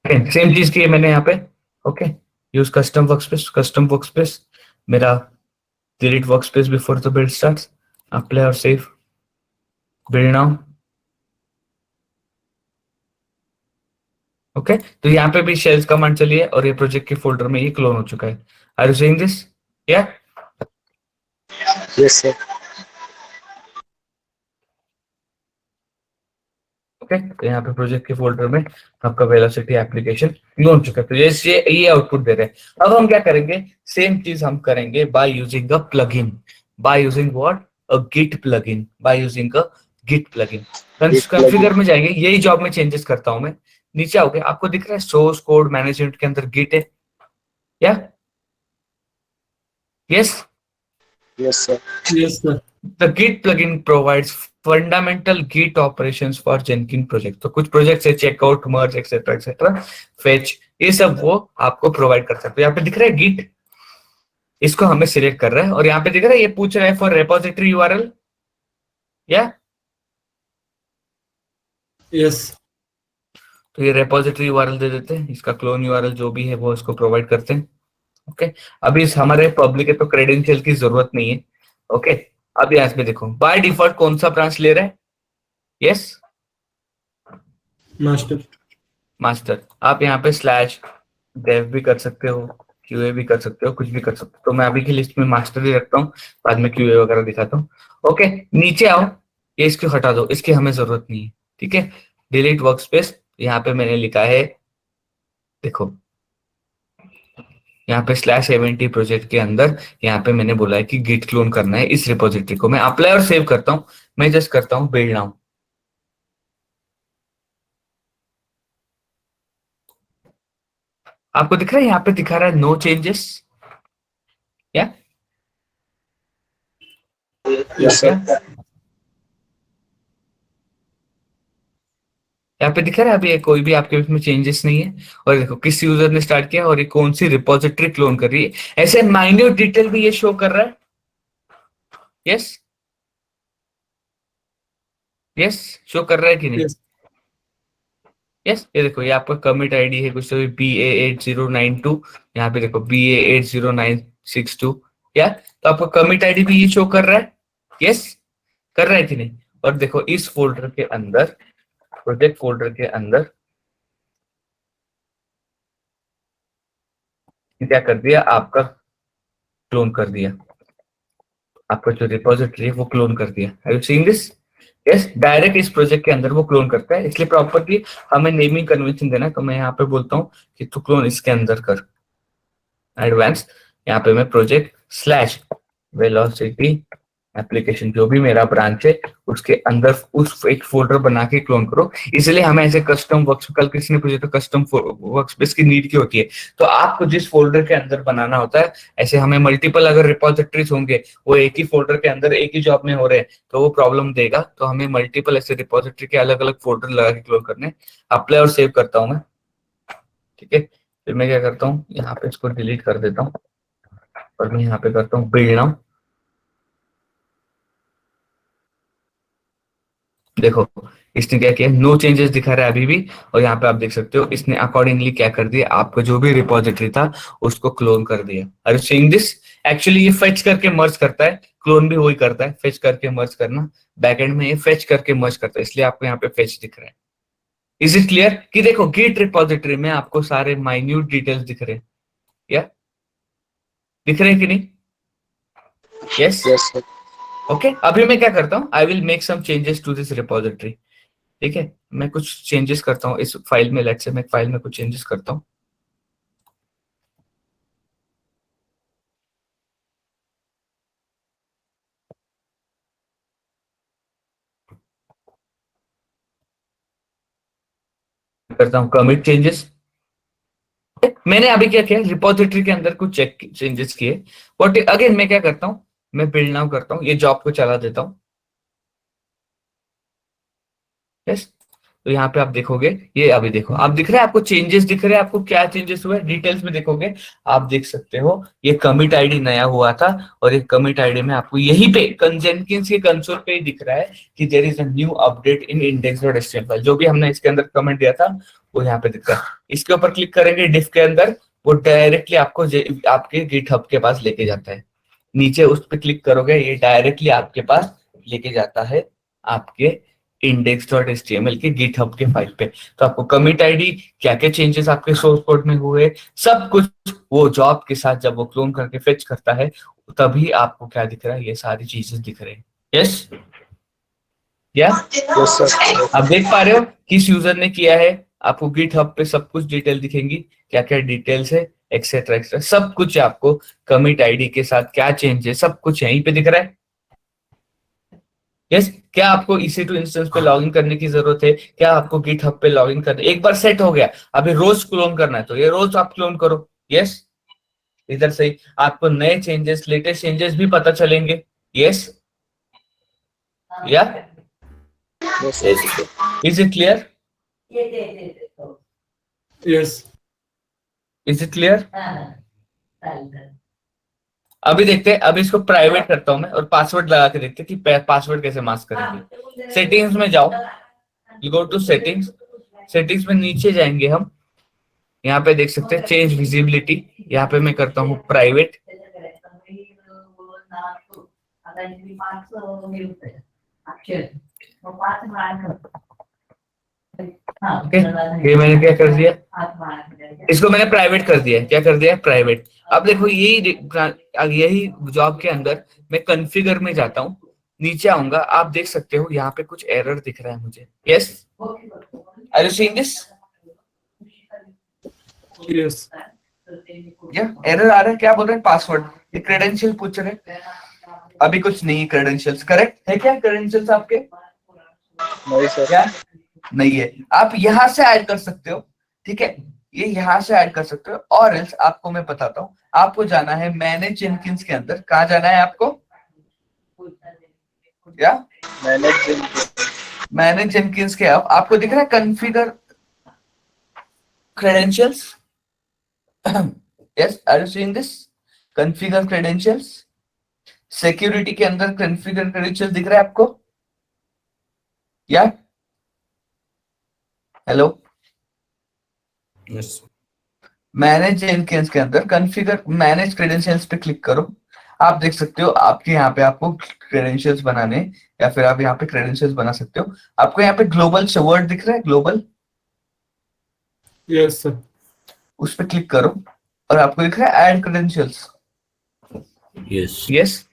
Same चीज की है मैंने यहाँ पे। ओके, यूज कस्टम वर्कस्पेस मेरा delete workspace before the build starts, apply और सेव, बिल्ड नाउ। ओके, तो यहाँ पे भी शेल्स कमांड चली है और ये प्रोजेक्ट के फोल्डर में ये क्लोन हो चुका है। Are you seeing this? या Yes, sir. ओके, तो यहाँ पे प्रोजेक्ट के फोल्डर में आपका वेलोसिटी एप्लीकेशन क्लोन हो चुका है। तो ये आउटपुट दे रहे हैं। अब हम क्या करेंगे, सेम चीज हम करेंगे by using a plugin, by using what, a git plugin, by using a git plugin. Git configure plugin. में जाएंगे, यही जॉब में चेंजेस करता हूं मैं। नीचे आओगे, आपको दिख रहा है सोर्स कोड मैनेजमेंट के अंदर गिट है, या yes? Yes, sir. Yes, sir. The Git plugin provides fundamental Git operations for Jenkins project। तो कुछ प्रोजेक्ट है, चेकआउट, मर्ज, एक्सेट्रा एक्सेट्रा, फेच, ये सब वो आपको प्रोवाइड कर सकते हो। यहाँ पे दिख रहा है गिट, इसको हमें सिलेक्ट कर रहा है, और यहाँ पे दिख रहा है ये पूछ रहा है फॉर रेपोजिटरी यूआरएल, या Yes. तो ये रेपोजिटरी यूआरएल दे देते हैं, इसका क्लोन यूआरएल जो भी है वो इसको प्रोवाइड करते हैं। ओके, अभी इस हमारे पब्लिक है तो क्रेडेंशियल की जरूरत नहीं है। ओके, अब यहाँ पे देखो बाय डिफॉल्ट कौन सा ब्रांच ले रहा है, यस Master. मास्टर। आप यहाँ पे स्लैश डेव भी कर सकते हो, क्यूए भी कर सकते हो, कुछ भी कर सकते हो। तो मैं अभी की लिस्ट में मास्टर ही रखता हूँ, बाद में क्यूए वगैरह दिखाता हूँ। ओके, नीचे आओ, ये इसको हटा दो, इसकी हमें जरूरत नहीं है। ठीक है, डिलीट वर्कस्पेस, यहाँ पे मैंने लिखा है, देखो यहाँ पे /mnt प्रोजेक्ट के अंदर यहाँ पे मैंने बोला है कि गिट क्लोन करना है इस रिपोजिटरी को। मैं अप्लाई और सेव करता हूँ, मैं जस्ट करता हूँ बिल्ड नाउ। आपको दिख रहा है यहाँ पे दिखा रहा है नो चेंजेस, या Yes, sir. यहाँ पे दिखा रहा है अभी ये कोई भी आपके में चेंजेस नहीं है। और देखो किस यूजर ने स्टार्ट किया और ये कौन सी रिपोजिटरी क्लोन कर रही है, ऐसे माइन्यूट डिटेल भी ये शो कर रहा है। यस, यस, शो कर रहा है कि नहीं? Yes. यस, ये देखो, ये आपका कमिट आईडी है कुछ तो BA8092, यहाँ पे देखो BA80962, या तो आपका कमिट आईडी भी ये शो कर रहा है। यस, कर रहा है कि नहीं? और देखो इस फोल्डर के अंदर, प्रोजेक्ट फोल्डर के अंदर क्या कर दिया, आपका क्लोन कर दिया, आपका जो रिपोजिटरी है वो क्लोन कर दिया। Are you seeing this? Yes, direct इस प्रोजेक्ट के अंदर वो क्लोन करता है, इसलिए प्रॉपर्ली हमें नेमिंग कन्वेंशन देना है। तो मैं यहाँ पे बोलता हूँ कि तू क्लोन इसके अंदर कर, एडवांस, यहाँ पे मैं प्रोजेक्ट स्लैश वेलोसिटी एप्लीकेशन, जो भी मेरा ब्रांच है उसके अंदर उस एक फोल्डर बना के क्लोन करो। इसलिए हमें ऐसे कस्टम वर्क्स, कल किसी ने पूछा तो कस्टम वर्कस्पेस की नीड क्यों होती है, तो आपको जिस फोल्डर के अंदर बनाना होता है, ऐसे हमें मल्टीपल अगर रिपोजिटरीज होंगे, वो एक ही फोल्डर के अंदर एक ही जॉब में हो रहे हैं, तो वो प्रॉब्लम देगा। तो हमें मल्टीपल ऐसे रिपोजिटरी के अलग अलग फोल्डर लगा के क्लोन करने। अप्लाई और सेव करता हूँ मैं, ठीक है। फिर मैं क्या करता हूँ, यहाँ पे इसको डिलीट कर देता हूँ और मैं यहाँ पे करता हूँ बिल्ड नाउ। देखो इसने क्या किया, नो चेंजेस दिखा रहा है अभी भी, और यहाँ पे आप देख सकते हो इसने अकॉर्डिंगली क्या कर दिया, आपका जो भी रिपोजिटरी था उसको क्लोन कर दिया। Are you seeing this? Actually ये फेच करके मर्ज करता है, क्लोन भी वही करता है, फेच करके मर्ज करना। बैकएंड में ये फेच करके मर्ज करता है, इसलिए आपको यहाँ पे फेच दिख रहा है। इज इट क्लियर कि देखो गिट रिपोजिटरी में आपको सारे माइन्यूट डिटेल्स दिख रहे हैं, या दिख रहे हैं कि नहीं? Yes, Yes, sir. ओके। अभी मैं क्या करता हूँ, I will make some changes to this repository, ठीक है। मैं कुछ चेंजेस करता हूँ इस फाइल में, लेट्स से मैं फाइल में कुछ चेंजेस करता हूँ। करता हूँ कमिट चेंजेस। मैंने अभी क्या किया, रिपोजिटरी के अंदर कुछ चेक चेंजेस किए। व्हाट अगेन मैं क्या करता हूँ, मैं बिल्ड नाउ करता हूँ, ये जॉब को चला देता हूँ। यस, तो यहाँ पे आप देखोगे, ये अभी देखो, आप दिख रहे हैं आपको चेंजेस दिख रहे हैं, आपको क्या चेंजेस हुए डिटेल्स में देखोगे, आप देख सकते हो ये कमिट आईडी नया हुआ था, और ये कमिट आईडी में आपको यहीं पे जेनकिंस के कंसोल पे ही दिख रहा है कि there is a new update in index.html file. जो भी हमने इसके अंदर कमेंट दिया था वो यहाँ पे दिख रहा है। इसके ऊपर क्लिक करेंगे डिफ के अंदर, वो डायरेक्टली आपको आपके गिटहब के पास लेके जाता है। नीचे उस पर क्लिक करोगे, ये डायरेक्टली आपके पास लेके जाता है आपके index.html के गिटहब के फाइल पे। तो आपको कमिट आईडी, क्या क्या चेंजेस आपके सोर्स कोड में हुए, सब कुछ वो जॉब के साथ जब वो क्लोन करके फेच करता है, तभी आपको क्या दिख रहा है, ये सारी चीजें दिख रही है। यस, या Yes, sir. आप देख पा रहे हो किस यूजर ने किया है, आपको गिटहब पे सब कुछ डिटेल दिखेंगी, क्या क्या डिटेल्स है, एक्सेट्रा एक्सेट्रा सब कुछ है। आपको कमिट आईडी के साथ क्या चेंज है, सब कुछ यहीं पे दिख रहा है। यस, क्या आपको EC2 इंस्टेंस पे लॉगिन करने की जरूरत है? क्या आपको गिटहब पे लॉगिन करना, एक बार सेट हो गया, अभी रोज क्लोन करना है तो ये रोज आप क्लोन करो। यस, इधर से ही आपको नए चेंजेस, लेटेस्ट चेंजेस भी पता चलेंगे। यस, या Yes, sir. Yes, sir. Is it clear? Yes. Is it clear? अभी देखते हैं, अभी इसको प्राइवेट करता हूं मैं और पासवर्ड लगा के देखते हैं कि पासवर्ड कैसे मास्क करेंगे। सेटिंग्स में जाओ, you go to settings, settings में नीचे जाएंगे हम, यहाँ पे देख सकते हैं चेंज विजिबिलिटी, यहाँ पे मैं करता हूँ प्राइवेट। ओके, ये मैंने क्या कर दिया, इसको मैंने प्राइवेट कर दिया। क्या कर दिया? प्राइवेट। अब देखो यही जॉब के अंदर मैं कॉन्फ़िगर में जाता हूँ, नीचे आऊंगा, आप देख सकते हो यहाँ पे कुछ एरर दिख रहा है मुझे। Yes, are you seeing this? Yes. या एरर आ रहा है, क्या बोल रहे हैं, पासवर्ड, ये क्रेडेंशियल पूछ रहे हैं। अभी कुछ नहीं, क्रेडेंशियल्स करेक्ट है क्या? क्रेडेंशियल्स आपके No, sir. क्या नहीं है? आप यहाँ से ऐड कर सकते हो, ठीक है, ये यहाँ से ऐड कर सकते हो। और एल्स आपको मैं बताता हूँ, आपको जाना है मैनेज जेनकिंस के अंदर। कहाँ जाना है आपको? क्या मैनेज जेनकिंस के आपको दिख रहा है configure credentials? Yes, are you seeing this? Configure credentials, security के अंदर कॉन्फ़िगर क्रेडेंशियल्स दिख रहा है आपको? या हेलो, Yes. मैनेज जेनकिंस के अंदर कॉन्फ़िगर मैनेज क्रेडेंशियल्स पे क्लिक करो। आप देख सकते हो आपके यहाँ पे आपको क्रेडेंशियल्स बनाने, या फिर आप यहाँ पे क्रेडेंशियल्स बना सकते हो। आपको यहाँ पे ग्लोबल वर्ड दिख रहा है, ग्लोबल, यस सर। उस पे क्लिक करो और आपको दिख रहा है add credentials. Yes. Yes,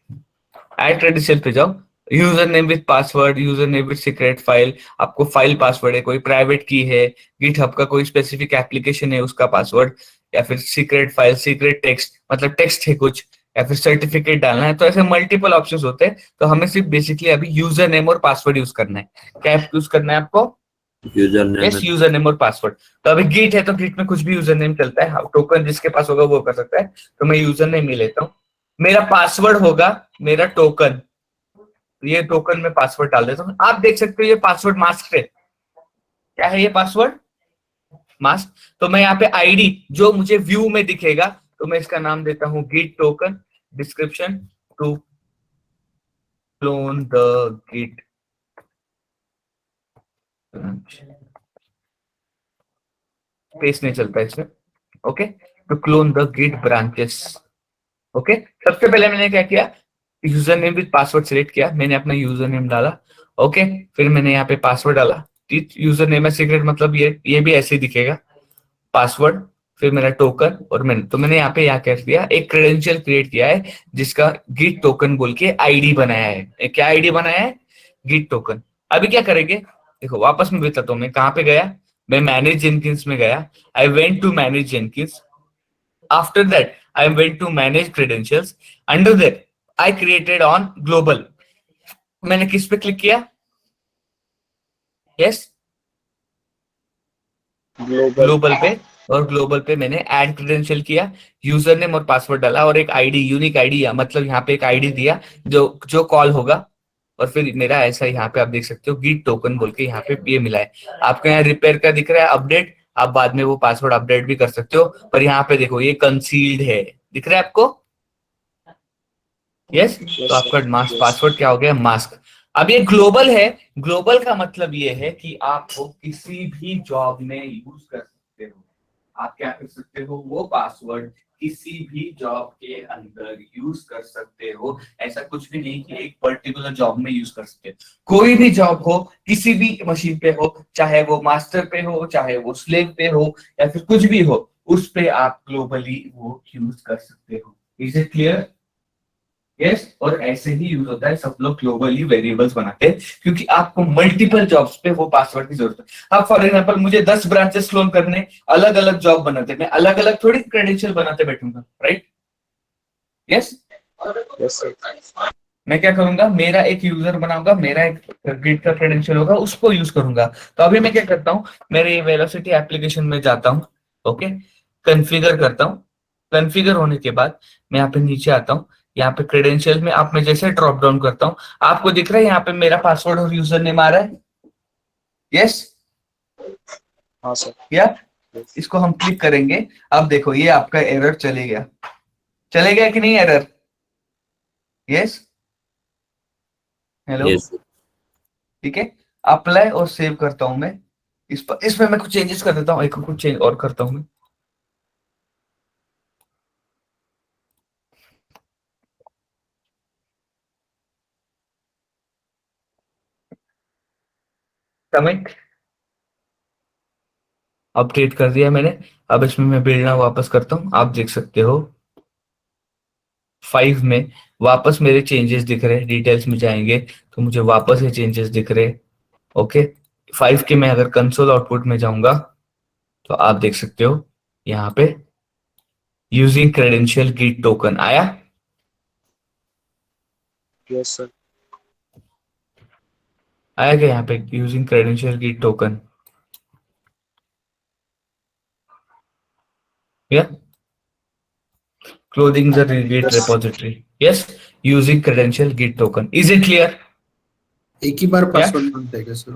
add credential पे जाओ, user name with password, user name with secret file, आपको फाइल पासवर्ड है, कोई प्राइवेट की है, गिटहब का कोई स्पेसिफिक एप्लीकेशन है उसका पासवर्ड, या फिर सीक्रेट फाइल, सीक्रेट टेक्स्ट मतलब टेक्स्ट है कुछ, या फिर सर्टिफिकेट डालना है। तो ऐसे मल्टीपल ऑप्शंस होते हैं। तो हमें सिर्फ बेसिकली अभी यूजर नेम और पासवर्ड यूज करना है। क्या यूज करना है आपको? Username. यस, यूजर नेम और पासवर्ड। तो अभी गिट है तो गिट में कुछ भी यूजर नेम चलता है, टोकन जिसके पास होगा वो कर सकता है। तो मैं यूजर नेम ही लेता हूँ, मेरा पासवर्ड होगा मेरा टोकन, ये टोकन में पासवर्ड डाल देता हूँ। आप देख सकते हो ये पासवर्ड मास्क है। क्या है ये पासवर्ड? मास्क। तो मैं यहाँ पे आईडी जो मुझे व्यू में दिखेगा, तो मैं इसका नाम देता हूँ git token, description to clone the git, space नहीं चलता इसमें। Okay, to clone the git branches. Okay, सबसे पहले मैंने क्या किया, user name with password select किया, मैंने अपना यूजर नेम डाला। ओके, फिर मैंने यहाँ पे पासवर्ड डाला, यूजर नेम है सीक्रेट मतलब ये भी ऐसे ही दिखेगा, पासवर्ड, फिर मेरा टोकन, और मैंने यहाँ पे क्या किया, एक क्रेडेंशियल क्रिएट किया है जिसका गिट टोकन बोल के आईडी बनाया है। क्या आईडी बनाया है? Git token. अभी क्या करेंगे, देखो वापस मैं बताता हूँ, मैं कहाँ पे गया, मैं मैनेज जेनकिंस में गया, I went to manage Jenkins, after that I went to manage credentials. Under that, I created on global. मैंने किस पे क्लिक किया? यस, ग्लोबल पे, और ग्लोबल पे मैंने ऐड क्रेडेंशियल किया, यूजर नेम और पासवर्ड डाला, और एक आईडी, यूनिक आईडी, मतलब यहाँ पे एक आईडी दिया जो कॉल होगा। और फिर मेरा ऐसा यहाँ पे आप देख सकते हो गिट टोकन बोल के यहाँ पे ये मिला है। आपको यहाँ रिपेयर का दिख रहा है अपडेट, आप बाद में वो पासवर्ड अपडेट भी कर सकते हो, पर यहाँ पे देखो ये कंसील्ड है, दिख रहा है आपको? यस, तो आपका मास्क पासवर्ड क्या हो गया? मास्क। अब ये ग्लोबल है, ग्लोबल का मतलब ये है कि आपको किसी भी जॉब में यूज कर सकते हो। आप क्या कर सकते हो, वो पासवर्ड किसी भी जॉब के अंदर यूज कर सकते हो। ऐसा कुछ भी नहीं कि एक पर्टिकुलर जॉब में यूज कर सकते हो, कोई भी जॉब हो, किसी भी मशीन पे हो, चाहे वो मास्टर पे हो, चाहे वो स्लेव पे हो, या फिर कुछ भी हो, उस पे आप ग्लोबली वो यूज कर सकते हो। Is it clear? यस, और ऐसे ही यूज होता है, सब लोग ग्लोबली वेरिएबल्स बनाते हैं क्योंकि आपको मल्टीपल जॉब्स पे वो पासवर्ड की जरूरत है। अब फॉर एग्जांपल मुझे 10 ब्रांचेस क्लोन करने, अलग अलग जॉब बनाते, मैं अलग अलग थोड़ी क्रेडेंशियल बनाते बैठूंगा, राइट? यस, मैं क्या करूंगा, मेरा एक यूजर बनाऊंगा, मेरा एक गिट का क्रेडेंशियल होगा, उसको यूज करूंगा। तो अभी मैं क्या करता हूँ, मेरे वेलोसिटी एप्लीकेशन में जाता हूँ, ओके, कॉन्फ़िगर करता हूँ। कॉन्फ़िगर होने के बाद मैं यहाँ पे नीचे आता हूँ, यहाँ पे क्रेडेंशियल में आप मैं जैसे ड्रॉप डाउन करता हूँ, आपको दिख रहा है यहाँ पे मेरा पासवर्ड और यूजर नेम आ रहा है। यस, हाँ सर। या इसको हम क्लिक करेंगे, अब देखो ये आपका एरर चले गया कि नहीं एरर? Yes, hello, Yes. ठीक है। अप्लाई और सेव करता हूं मैं, इसमें मैं कुछ चेंजेस कर देता हूँ, एक कुछ चेंज और करता हूं मैं। कमिट, अपडेट कर दिया मैंने। अब इसमें मैं बिल्डना वापस करता हूँ, आप देख सकते हो 5 में वापस मेरे चेंजेस दिख रहे हैं। डिटेल्स में जाएंगे तो मुझे वापस ये चेंजेस दिख रहे हैं। ओके, 5 के मैं अगर कंसोल आउटपुट में जाऊंगा तो आप देख सकते हो यहाँ पे यूजिंग क्रेडेंशियल गिट टोकन आया। Yes sir. आया क्या यहाँ पे यूजिंग क्रेडेंशियल गिट टोकन? या clothing the Git repository. Yes, using credential Git token. Is it clear? एक ही बार पासवर्ड मांगता है क्या सर?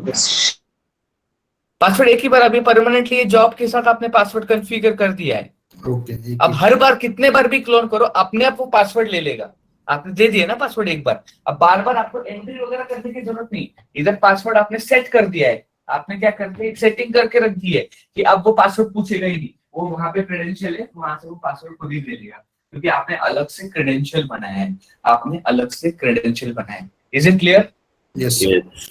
पासवर्ड एक ही बार, अभी परमानेंटली ये जॉब के साथ आपने पासवर्ड कॉन्फ़िगर कर दिया है। ओके, अब हर बार कितने बार भी क्लोन करो, अपने आप वो पासवर्ड ले लेगा। आपने दे दिया ना पासवर्ड एक बार, अब बार बार आपको एंट्री वगैरह करने की जरूरत नहीं, इधर पासवर्ड आपने सेट कर दिया है, आपने क्या करते हैं सेटिंग करके रख दी है कि अब वो पासवर्ड पूछेगा ही नहीं, वो वहां पे क्रेडेंशियल है, वहां से वो पासवर्ड खुद ही ले लेगा, क्योंकि आपने अलग से क्रेडेंशियल बनाया है, आपने अलग से क्रेडेंशियल बनाया है। Is it clear? Yes. Yes.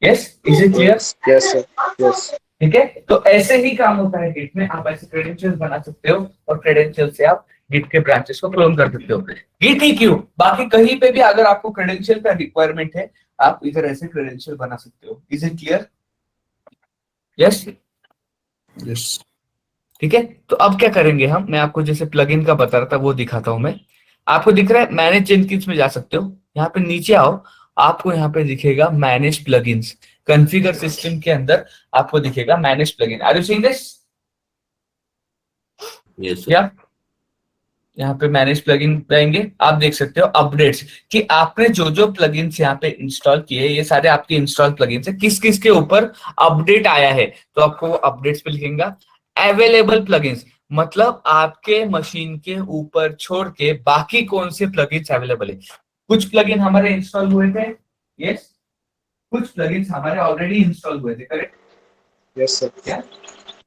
Yes, is it clear? Yes, sir. Yes. ठीक है, तो ऐसे ही काम होता है गिट में, आप ऐसे क्रेडेंशियल्स बना सकते हो और क्रेडेंशियल से आप गिट के ब्रांचेस को क्लोन कर सकते हो। गिट ही क्यों, बाकी कहीं पे भी अगर आपको क्रेडेंशियल का रिक्वायरमेंट है, आप इधर ऐसे क्रेडेंशियल बना सकते हो। Is it clear? Yes, Yes. ठीक है। तो अब क्या करेंगे हम, मैं आपको जैसे प्लगइन का बता रहा था वो दिखाता हूं मैं। आपको दिख रहा है मैनेज जेनकिंस में जा सकते हो, यहाँ पे नीचे आओ, आपको यहाँ पे दिखेगा मैनेज प्लगइन्स, कॉन्फ़िगर सिस्टम के अंदर आपको दिखेगा manage plugin. Are you seeing this? Yes, sir. या यहाँ पे मैनेज प्लगइन जाएंगे, आप देख सकते हो अपडेट्स कि आपने जो जो प्लगइन्स यहाँ पे इंस्टॉल किए, ये सारे आपके इंस्टॉल प्लगइन्स है, किस किस के ऊपर अपडेट आया है, तो आपको वो अपडेट्स पे लिखेगा। अवेलेबल प्लगइन्स मतलब आपके मशीन के ऊपर छोड़ के बाकी कौन से प्लगइन्स अवेलेबल है। कुछ प्लगइन हमारे इंस्टॉल हुए थे, यस, कुछ प्लगइन्स हमारे ऑलरेडी इंस्टॉल हुए थे, करेक्ट? Yes, sir. क्या?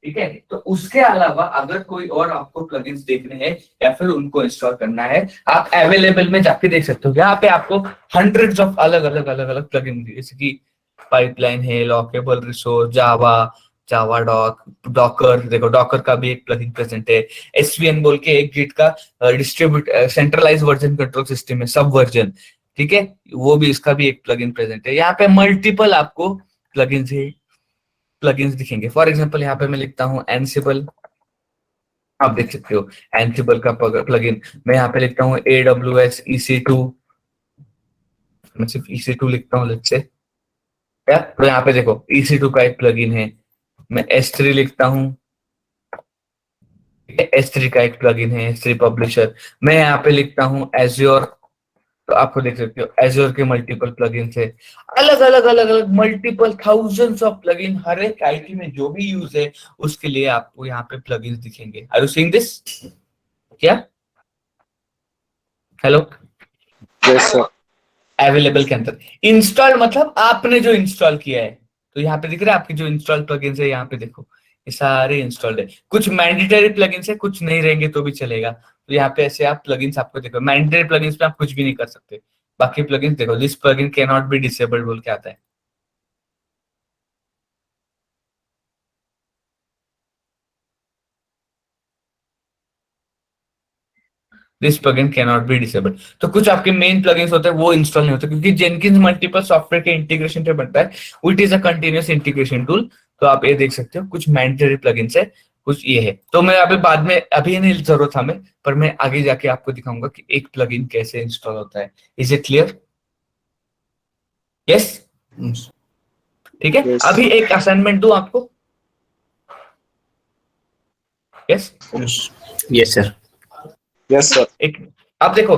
ठीक है, तो उसके अलावा अगर कोई और आपको प्लगइन्स देखने हैं या फिर उनको इंस्टॉल करना है, आप अवेलेबल में जाके देख सकते हो। यहाँ पे आपको हंड्रेड्स ऑफ अलग अलग प्लगइन, जैसे कि पाइपलाइन है, लॉकेबल रिसोर्स, जावा, जावा डॉक, डॉकर, देखो डॉकर का भी एक प्लगइन प्रेजेंट है। एसवीएन बोल के एक गिट का distribute centralise version control system है, सब वर्जन, ठीक है, वो भी, इसका भी एक प्लगइन प्रेजेंट है। यहाँ पे मल्टीपल आपको प्लगइन्स है, प्लगइन्स दिखेंगे। फॉर एग्जांपल यहाँ पे मैं लिखता हूँ एनसिबल, आप देख सकते हो एनसिबल का प्लगइन। मैं यहाँ पे लिखता हूँ AWS EC2, मैं सिर्फ EC2 लिखता हूँ लेट्स से, क्या, तो यहाँ पे देखो EC2 का एक प्लगइन है। मैं S3 लिखता हूँ, S3 का एक प्लगइन है, S3 पब्लिशर। मैं यहाँ पे लिखता हूँ Azure, तो आपको देख सकते हो Azure के मल्टीपल प्लगइन्स है, अलग अलग मल्टीपल थाउजेंड्स ऑफ प्लगइन, हर एक आईटी में जो भी यूज है उसके लिए आपको यहाँ पे प्लगइन्स दिखेंगे। Are you seeing this? क्या? हेलो? Yes, sir. अवेलेबल के अंदर इंस्टॉल मतलब आपने जो इंस्टॉल किया है, तो यहाँ पे दिख रहा है आपके जो इंस्टॉल प्लगइन्स है, यहाँ पे देखो ये सारे इंस्टॉल्ड है। कुछ मैंडेटरी प्लगइन्स है, कुछ नहीं रहेंगे तो भी चलेगा, तो यहाँ पे ऐसे आप प्लगइन्स आपको देखो, मैंडेटरी प्लगइन्स पे आप कुछ भी नहीं कर सकते, बाकी प्लगइन्स देखो this plugin can not be disabled बोल के आता है। This plugin can not be disabled, तो कुछ आपके मेन प्लगइन्स होते हैं वो इंस्टॉल नहीं होते, क्योंकि जेनकिंस मल्टीपल सॉफ्टवेयर के इंटीग्रेशन पे बनता है, it is a continuous integration tool. तो आप ये देख सकते हो कुछ मैंडेटरी प्लगइन्स है, कुछ ये है। तो मैं अभी बाद में, अभी नहीं जरूरत हमें, पर मैं आगे जाके आपको दिखाऊंगा कि एक प्लगइन कैसे इंस्टॉल होता है। Is it clear? Yes, Yes. ठीक है। Yes. अभी एक असाइनमेंट दूं आपको, yes? Yes. Yes, sir. Yes, sir. एक, अब देखो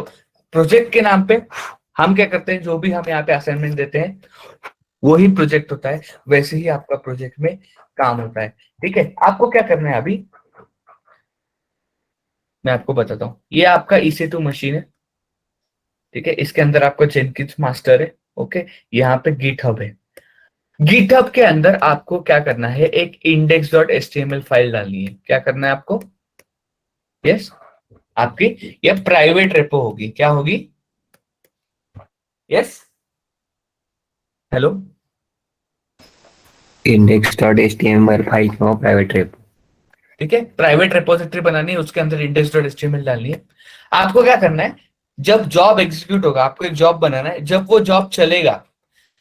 प्रोजेक्ट के नाम पे हम क्या करते हैं, जो भी हम यहाँ पे असाइनमेंट देते हैं वही प्रोजेक्ट होता है, वैसे ही आपका प्रोजेक्ट में काम होता है, ठीक है। आपको क्या करना है अभी मैं आपको बताता हूँ। ये आपका EC2 मशीन है, ठीक है, इसके अंदर आपका जेनकिंस मास्टर है, ओके, यहाँ पे गिटहब है। गिटहब के अंदर आपको क्या करना है, एक index.html फाइल डालनी है। क्या करना है आपको? यस, आपकी ये प्राइवेट रेपो होगी, क्या होगी? Yes, hello? index.html फाइल का प्राइवेट रेपो, ठीक है, प्राइवेट रेपोजिटरी बनानी है, उसके अंदर index.html डालनी है। आपको क्या करना है, जब जॉब एग्जीक्यूट होगा, आपको एक जॉब बनाना है, जब वो जॉब चलेगा,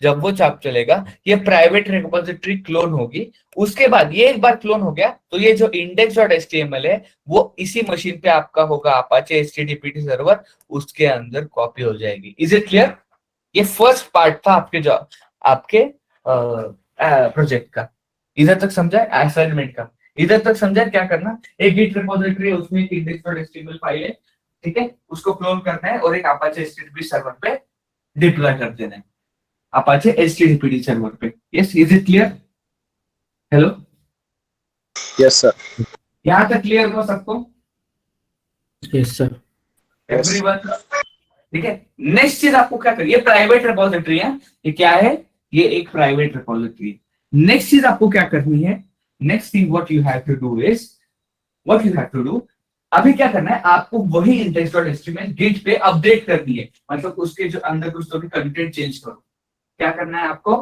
जब वो जॉब चलेगा ये प्राइवेट रेपोजिटरी क्लोन होगी। उसके बाद ये एक बार क्लोन हो गया तो ये जो index.html है वो इसी मशीन पे आपका होगा, अपाचे HTTP सर्वर, उसके अंदर कॉपी हो जाएगी। Is it clear? ये फर्स्ट पार्ट था आपके जॉब, आपके प्रोजेक्ट का। इधर तक समझा? असाइनमेंट का इधर तक समझा? क्या करना, एक गिट रिपोजिटरी है, उसमें एक index.html फाइल है, ठीक है, उसको क्लोन करना है और एक अपाचे HTTP सर्वर पे डिप्लॉय कर देना है, अपाचे HTTP सर्वर पे। Yes, is it clear? Hello? Yes, sir. यहां तक क्लियर हो सबको? Yes sir, Yes. एवरीवन? ठीक है। नेक्स्ट चीज आपको क्या करनी है, प्राइवेट रिपोजिटरी है, ये क्या है, ये एक प्राइवेट रिपोजिटरी है। नेक्स्ट चीज आपको क्या करनी है, next thing what you have to do is, what you have to do, अभी क्या करना है आपको, वही index.html गिट पे अपडेट करनी है, मतलब उसके जो अंदर कुछ तो भी कंटेंट चेंज करो। क्या करना है आपको,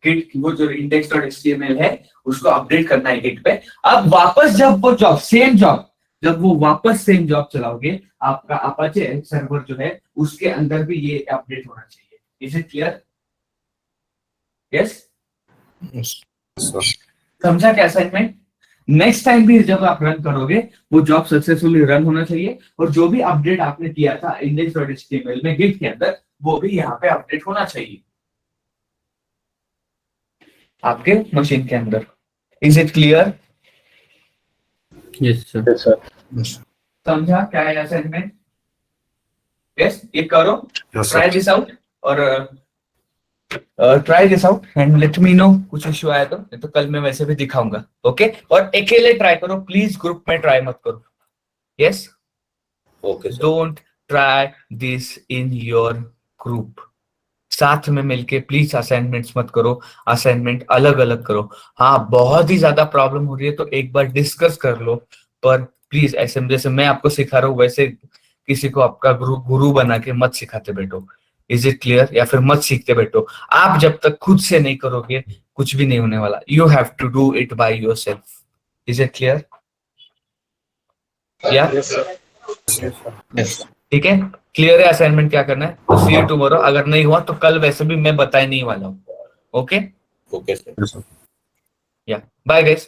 गिट वो जो index.html है उसको अपडेट करना है गिट पे। अब वापस जब वो जॉब सेम जॉब, जब वो वापस सेम जॉब चलाओगे, आपका अपाचे सर्वर जो है उसके अंदर भी ये अपडेट होना चाहिए। Is it clear? यस, समझा क्या असाइनमेंट? नेक्स्ट टाइम भी जब आप रन करोगे वो जॉब सक्सेसफुली रन होना चाहिए, और जो भी अपडेट आपने किया था index.html में गिट के अंदर, वो भी यहाँ पे अपडेट होना चाहिए आपके मशीन के अंदर। Is it clear? Yes, sir. Yes, sir. समझा क्या है असाइनमेंट? यस, ये करो, ट्राई दिस आउट और try this out and let me know कुछ इश्यू आया तो कल मैं वैसे भी दिखाऊंगा। ओके, और अकेले ट्राई करो प्लीज, ग्रुप में ट्राई मत करो। Yes, Okay, sir. Don't try this in your group, साथ में मिलके प्लीज असाइनमेंट्स मत करो, असाइनमेंट अलग अलग करो। हाँ, बहुत ही ज्यादा प्रॉब्लम हो रही है तो एक बार डिस्कस कर लो, पर प्लीज ऐसे जैसे मैं आपको सिखा रहा हूँ वैसे किसी को आपका गुरु बना के मत सिखाते बैठो। Is it clear? या फिर मत सीखते बैठो। आप जब तक खुद से नहीं करोगे कुछ भी नहीं होने वाला। You have to do it by yourself. Is it clear? या Yes, sir. ठीक है, क्लियर है असाइनमेंट क्या करना है? तो सी यू टुमारो। अगर नहीं हुआ तो कल वैसे भी मैं बताने नहीं वाला हूँ। Okay, Okay, sir. या बाय गाइस।